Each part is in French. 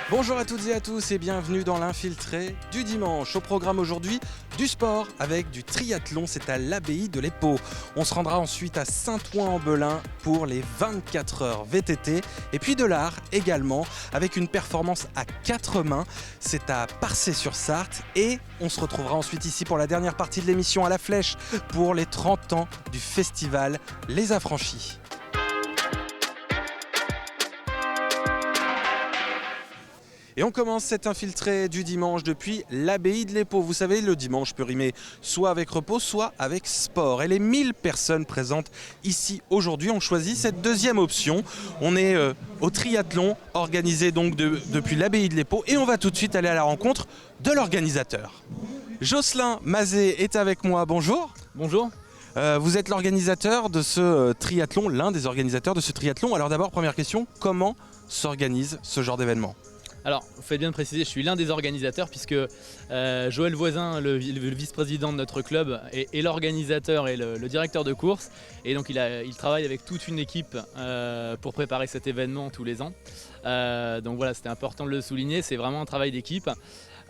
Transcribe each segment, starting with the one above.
Bonjour à toutes et à tous et bienvenue dans l'Infiltré du dimanche. Au programme aujourd'hui, du sport avec du triathlon, c'est à l'abbaye de l'Épau. On se rendra ensuite à Saint-Ouen-en-Belin pour les 24 heures VTT. Et puis de l'art également avec une performance à 4 mains, c'est à Parçay-sur-Sarthe. Et on se retrouvera ensuite ici pour la dernière partie de l'émission à la Flèche pour les 30 ans du festival Les Affranchis. Et on commence cet infiltré du dimanche depuis l'abbaye de l'Épau. Vous savez, le dimanche peut rimer soit avec repos, soit avec sport. Et les 1000 personnes présentes ici aujourd'hui ont choisi cette deuxième option. On est au triathlon organisé donc depuis l'abbaye de l'Épau et on va tout de suite aller à la rencontre de l'organisateur. Jocelyn Mazet est avec moi, bonjour. Bonjour. Vous êtes l'organisateur de ce triathlon, l'un des organisateurs de ce triathlon. Alors d'abord, première question, comment s'organise ce genre d'événement ? Alors, vous faites bien de préciser, je suis l'un des organisateurs puisque Joël Voisin, le vice-président de notre club, est l'organisateur et le directeur de course. Et donc il travaille avec toute une équipe pour préparer cet événement tous les ans. Donc voilà, c'était important de le souligner, c'est vraiment un travail d'équipe.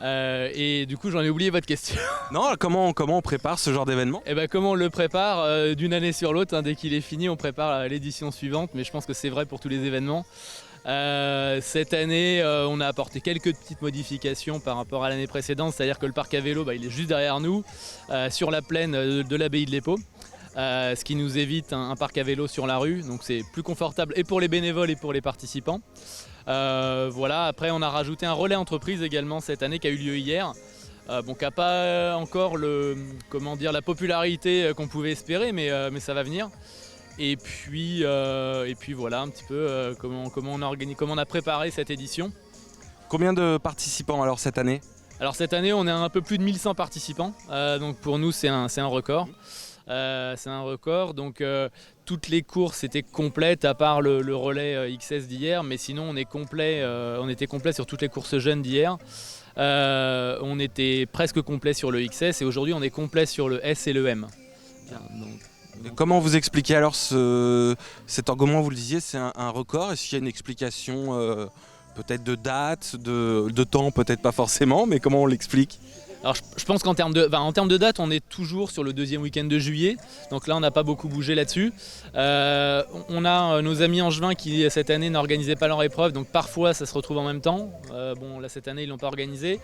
Et du coup, j'en ai oublié votre question. Non, comment on prépare ce genre d'événement ? Et ben, comment on le prépare d'une année sur l'autre, hein, dès qu'il est fini, on prépare l'édition suivante. Mais je pense que c'est vrai pour tous les événements. Cette année, on a apporté quelques petites modifications par rapport à l'année précédente, c'est-à-dire que le parc à vélo, il est juste derrière nous, sur la plaine de l'abbaye de l'Épau, ce qui nous évite un parc à vélo sur la rue, donc c'est plus confortable et pour les bénévoles et pour les participants. Voilà. Après, on a rajouté un relais entreprise également cette année qui a eu lieu hier. Qui n'a pas encore la popularité qu'on pouvait espérer, mais ça va venir. Et puis voilà un petit peu comment on a préparé cette édition. Combien de participants alors cette année ? Alors cette année on est à un peu plus de 1100 participants, donc pour nous c'est un record. C'est un record, donc toutes les courses étaient complètes à part le relais XS d'hier, mais sinon on était complet sur toutes les courses jeunes d'hier. On était presque complet sur le XS et aujourd'hui on est complet sur le S et le M. Comment vous expliquez alors cet engouement, vous le disiez, c'est un record. Est-ce qu'il y a une explication peut-être de date, de temps, peut-être pas forcément, mais comment on l'explique ? Alors je pense qu'en termes de date, on est toujours sur le deuxième week-end de juillet. Donc là, on n'a pas beaucoup bougé là-dessus. On a nos amis angevins qui, cette année, n'organisaient pas leur épreuve. Donc parfois, ça se retrouve en même temps. Là, cette année, ils ne l'ont pas organisé.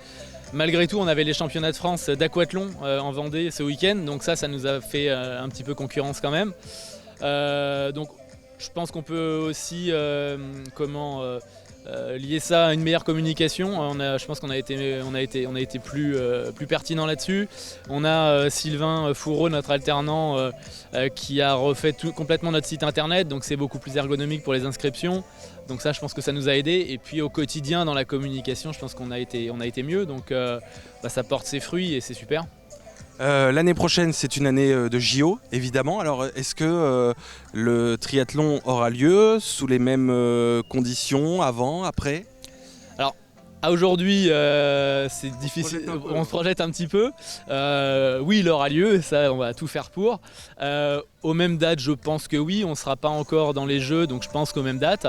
Malgré tout, on avait les championnats de France d'aquathlon en Vendée ce week-end. Donc ça nous a fait un petit peu concurrence quand même. Donc je pense qu'on peut aussi lier ça à une meilleure communication. Je pense qu'on a été plus pertinent là-dessus. On a Sylvain Fourreau, notre alternant, qui a refait complètement notre site internet, donc c'est beaucoup plus ergonomique pour les inscriptions. Donc ça, je pense que ça nous a aidé. Et puis au quotidien, dans la communication, je pense qu'on a été mieux. Donc ça porte ses fruits et c'est super. L'année prochaine, c'est une année de JO, évidemment. Alors, est-ce que le triathlon aura lieu sous les mêmes conditions, avant, après ? Alors, aujourd'hui, c'est difficile. On se projette un petit peu. Oui, il aura lieu. Ça, on va tout faire pour. Aux mêmes dates, je pense que oui. On ne sera pas encore dans les Jeux, donc je pense qu'aux mêmes dates.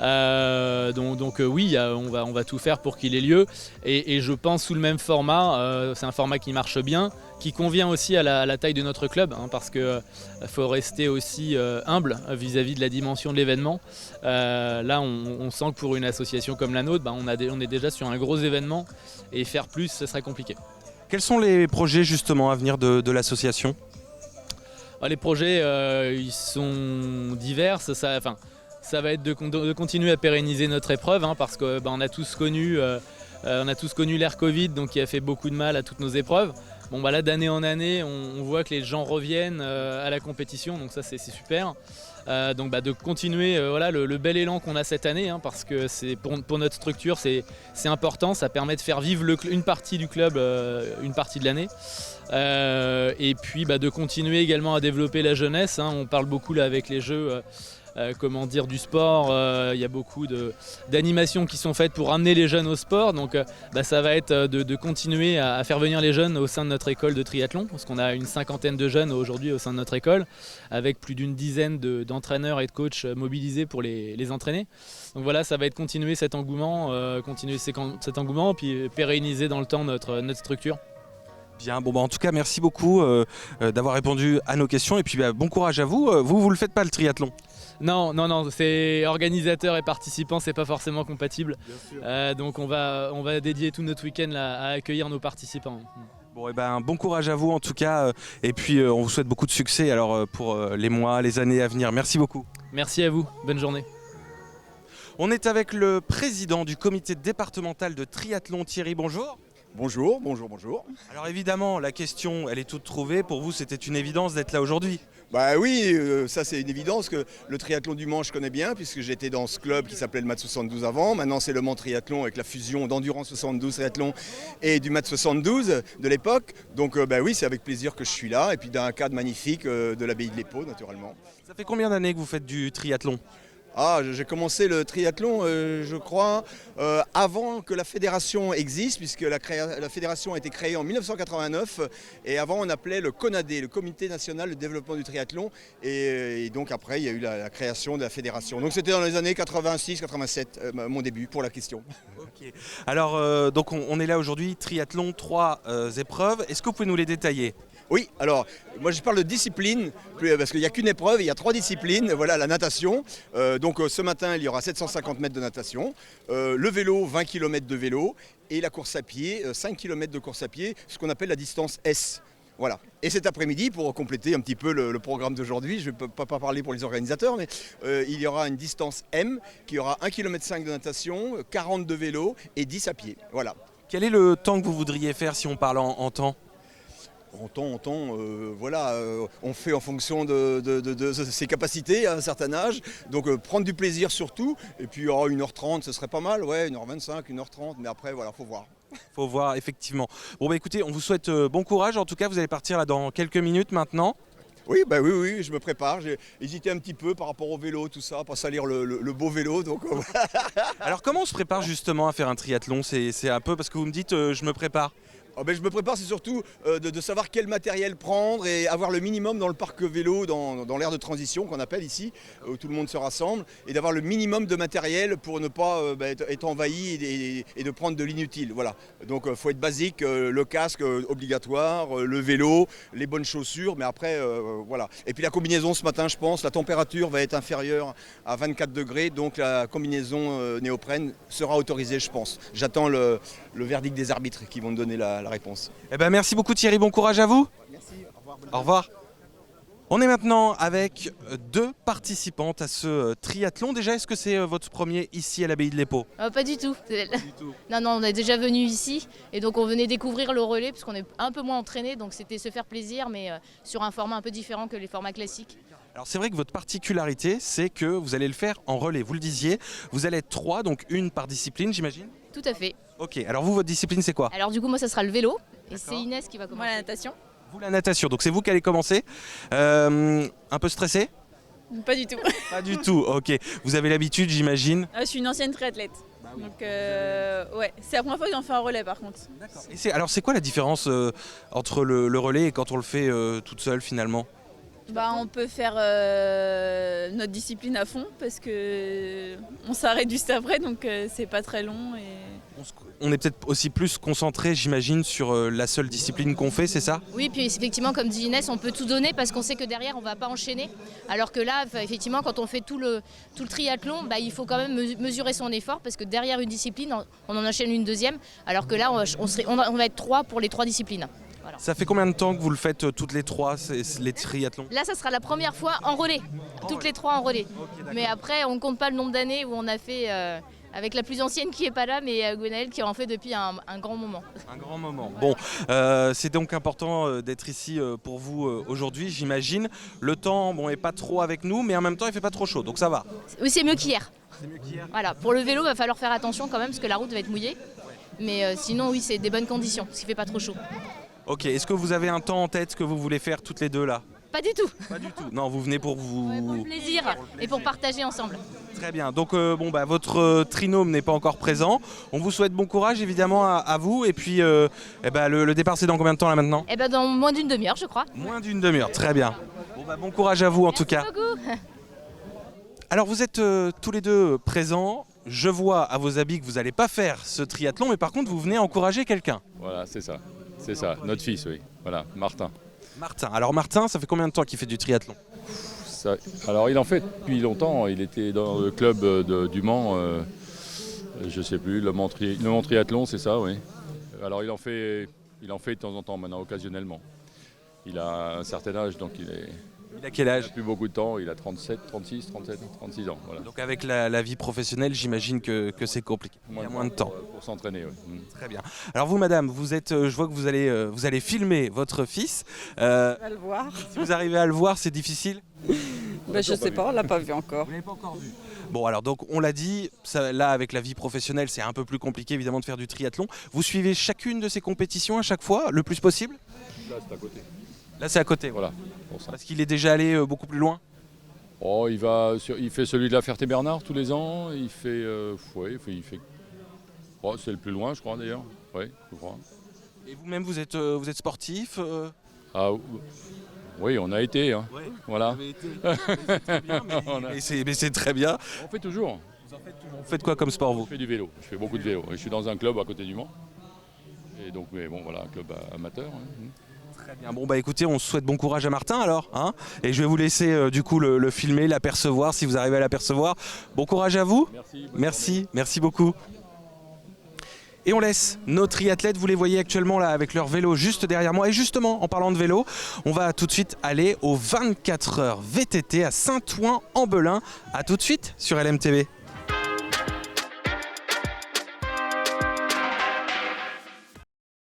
Oui, on va tout faire pour qu'il ait lieu. Et je pense sous le même format. C'est un format qui marche bien, qui convient aussi à la taille de notre club, parce qu'il faut rester aussi humble vis-à-vis de la dimension de l'événement. Là, on sent que pour une association comme la nôtre, on est déjà sur un gros événement et faire plus, ce serait compliqué. Quels sont les projets justement à venir de l'association ? Les projets, ils sont divers. Ça va être de continuer à pérenniser notre épreuve, parce que on a tous connu l'ère Covid, donc qui a fait beaucoup de mal à toutes nos épreuves. Là, d'année en année, on voit que les gens reviennent à la compétition, donc ça c'est super. De continuer le bel élan qu'on a cette année, parce que c'est pour notre structure c'est important, ça permet de faire vivre une partie du club une partie de l'année. Et puis de continuer également à développer la jeunesse. On parle beaucoup là avec les Jeux du sport. Il y a beaucoup d'animations qui sont faites pour amener les jeunes au sport. Donc ça va être de continuer à faire venir les jeunes au sein de notre école de triathlon, parce qu'on a une cinquantaine de jeunes aujourd'hui au sein de notre école, avec plus d'une dizaine d'entraîneurs et de coachs mobilisés pour les entraîner. Donc voilà, ça va être continuer cet engouement, puis pérenniser dans le temps notre structure. Bien, bon, en tout cas, merci beaucoup d'avoir répondu à nos questions et puis bon courage à vous. Vous le faites pas le triathlon? Non, c'est organisateur et participants, c'est pas forcément compatible. Donc on va dédier tout notre week-end à accueillir nos participants. Bon, bon courage à vous en tout cas, et puis on vous souhaite beaucoup de succès alors pour les mois, les années à venir. Merci beaucoup. Merci à vous, bonne journée. On est avec le président du comité départemental de triathlon, Thierry, bonjour. Bonjour. Alors évidemment, la question, elle est toute trouvée. Pour vous, c'était une évidence d'être là aujourd'hui. Bah oui, ça c'est une évidence que le triathlon du Mans je connais bien puisque j'étais dans ce club qui s'appelait le Mat 72 avant. Maintenant c'est le Mans Triathlon avec la fusion d'Endurance 72 Triathlon et du Mat 72 de l'époque. Donc oui, c'est avec plaisir que je suis là et puis dans un cadre magnifique de l'abbaye de l'Épau naturellement. Ça fait combien d'années que vous faites du triathlon ? J'ai commencé le triathlon, je crois, avant que la fédération existe, puisque la fédération a été créée en 1989. Et avant, on appelait le CONADE, le Comité National de Développement du Triathlon. Et donc après, il y a eu la création de la fédération. Donc c'était dans les années 86-87, mon début pour la question. Okay. Alors, donc on est là aujourd'hui, triathlon, 3 épreuves. Est-ce que vous pouvez nous les détailler ? Oui, alors moi je parle de discipline, parce qu'il n'y a qu'une épreuve, il y a 3 disciplines, voilà la natation. Donc ce matin il y aura 750 mètres de natation, le vélo, 20 km de vélo et la course à pied, 5 km de course à pied, ce qu'on appelle la distance S. Voilà. Et cet après-midi, pour compléter un petit peu le programme d'aujourd'hui, je ne vais pas parler pour les organisateurs, mais il y aura une distance M qui aura 1,5 km de natation, 40 de vélo et 10 à pied. Voilà. Quel est le temps que vous voudriez faire si on parle en temps ? En temps, on fait en fonction de ses capacités à un certain âge. Donc prendre du plaisir surtout. Et puis 1h30, ce serait pas mal. Ouais, 1h25, 1h30. Mais après, voilà, faut voir. Faut voir, effectivement. Bon, écoutez, on vous souhaite bon courage. En tout cas, vous allez partir là dans quelques minutes maintenant. Oui, je me prépare. J'ai hésité un petit peu par rapport au vélo, tout ça, pas salir le beau vélo. Donc, Alors, comment on se prépare justement à faire un triathlon ? C'est un peu parce que vous me dites je me prépare. Je me prépare, c'est surtout de savoir quel matériel prendre et avoir le minimum dans le parc vélo, dans l'aire de transition qu'on appelle ici, où tout le monde se rassemble, et d'avoir le minimum de matériel pour ne pas être envahi et de prendre de l'inutile. Voilà. Donc il faut être basique, le casque obligatoire, le vélo, les bonnes chaussures, mais après, voilà. Et puis la combinaison ce matin, je pense, la température va être inférieure à 24 degrés, donc la combinaison néoprène sera autorisée, je pense. J'attends le verdict des arbitres qui vont me donner la réponse. Merci beaucoup Thierry, bon courage à vous. Merci, au revoir. Au revoir. On est maintenant avec 2 participantes à ce triathlon. Déjà, est-ce que c'est votre premier ici à l'abbaye de l'Épau ? Pas du tout. Non, on est déjà venu ici et donc on venait découvrir le relais parce qu'on est un peu moins entraîné, donc c'était se faire plaisir mais sur un format un peu différent que les formats classiques. Alors c'est vrai que votre particularité, c'est que vous allez le faire en relais. Vous le disiez, vous allez être 3, donc une par discipline, j'imagine ? Tout à fait. Ok, alors vous, votre discipline, c'est quoi ? Alors du coup, moi, ça sera le vélo et D'accord. c'est Inès qui va commencer. Moi, la natation. Vous, la natation, donc c'est vous qui allez commencer. Un peu stressé ? Pas du tout. Pas du tout, ok. Vous avez l'habitude, j'imagine ? Je suis une ancienne triathlète. Donc c'est la première fois que j'en fais un relais par contre. Et alors c'est quoi la différence entre le relais et quand on le fait toute seule finalement ? On peut faire notre discipline à fond parce que on s'arrête juste après, donc c'est pas très long. On est peut-être aussi plus concentré, j'imagine, sur la seule discipline qu'on fait, c'est ça ? Oui, puis effectivement, comme dit Inès, on peut tout donner parce qu'on sait que derrière, on ne va pas enchaîner. Alors que là, effectivement, quand on fait tout le triathlon, il faut quand même mesurer son effort parce que derrière une discipline, on en enchaîne une deuxième. Alors que là, on va être 3 pour les 3 disciplines. Voilà. Ça fait combien de temps que vous le faites toutes les 3, les triathlons ? Là, ça sera la première fois en relais, toutes les 3 en relais. Okay, mais après, on ne compte pas le nombre d'années où on a fait, avec la plus ancienne qui n'est pas là, mais Gwenaëlle qui en fait depuis un grand moment. Un grand moment. Bon, c'est donc important d'être ici pour vous aujourd'hui, j'imagine. Le temps est pas trop avec nous, mais en même temps, il fait pas trop chaud, donc ça va. Oui, c'est mieux qu'hier. C'est mieux qu'hier. Voilà, pour le vélo, il va falloir faire attention quand même, parce que la route va être mouillée. Mais sinon, oui, c'est des bonnes conditions, parce qu'il ne fait pas trop chaud. Ok, est-ce que vous avez un temps en tête que vous voulez faire toutes les 2 là ? pas du tout. Pas du tout. Non, vous venez pour vous... Ouais, pour le plaisir et pour partager ensemble. Très bien. Donc votre trinôme n'est pas encore présent. On vous souhaite bon courage évidemment à vous. Et puis le départ c'est dans combien de temps là maintenant? Et dans moins d'une demi-heure, je crois. Moins d'une demi-heure. Très bien. Bon courage à vous en tout cas. Merci beaucoup. Alors vous êtes tous les deux présents. Je vois à vos habits que vous n'allez pas faire ce triathlon, mais par contre vous venez encourager quelqu'un. Voilà, c'est ça. C'est ça, notre fils, oui. Voilà, Martin. Martin. Alors Martin, ça fait combien de temps qu'il fait du triathlon? Alors il en fait depuis longtemps. Il était dans le club du Mans, je ne sais plus, le Mans Triathlon, c'est ça, oui. Alors il en fait de temps en temps maintenant, occasionnellement. Il a un certain âge, donc il a quel âge? Il n'a plus beaucoup de temps, il a 36 ans. Voilà. Donc avec la vie professionnelle, j'imagine que c'est compliqué. Il y a moins de temps. Pour s'entraîner, oui. Très bien. Alors vous, madame, je vois que vous allez filmer votre fils. On va le voir. Si vous arrivez à le voir, c'est difficile? Je ne sais pas, on ne l'a pas vu encore. Vous l'avez pas encore vu? Bon, alors donc on l'a dit, là avec la vie professionnelle, c'est un peu plus compliqué évidemment de faire du triathlon. Vous suivez chacune de ces compétitions à chaque fois, le plus possible? Là, c'est à côté. Là, c'est à côté. Voilà, pour ça. Parce qu'il est déjà allé beaucoup plus loin? Oh, il fait celui de la Ferté-Bernard tous les ans. Il fait, oh, c'est le plus loin, je crois d'ailleurs. Oui, je crois. Et vous-même, vous êtes sportif? Ah, oui, on a été. Hein. Oui, voilà. Mais c'est très bien. On fait toujours. Vous faites quoi comme sport, vous? Je fais du vélo. Je fais beaucoup de vélo. Et je suis dans un club à côté du Mans. Et donc, mais bon, voilà, un club amateur. Hein. Très bien. Bon, écoutez, on souhaite bon courage à Martin alors. Hein, et je vais vous laisser du coup le filmer, l'apercevoir si vous arrivez à l'apercevoir. Bon courage à vous. Merci beaucoup. Et on laisse nos triathlètes, vous les voyez actuellement là avec leur vélo juste derrière moi. Et justement, en parlant de vélo, on va tout de suite aller aux 24 heures VTT à Saint-Ouen-en-Belin. A tout de suite sur LMTV.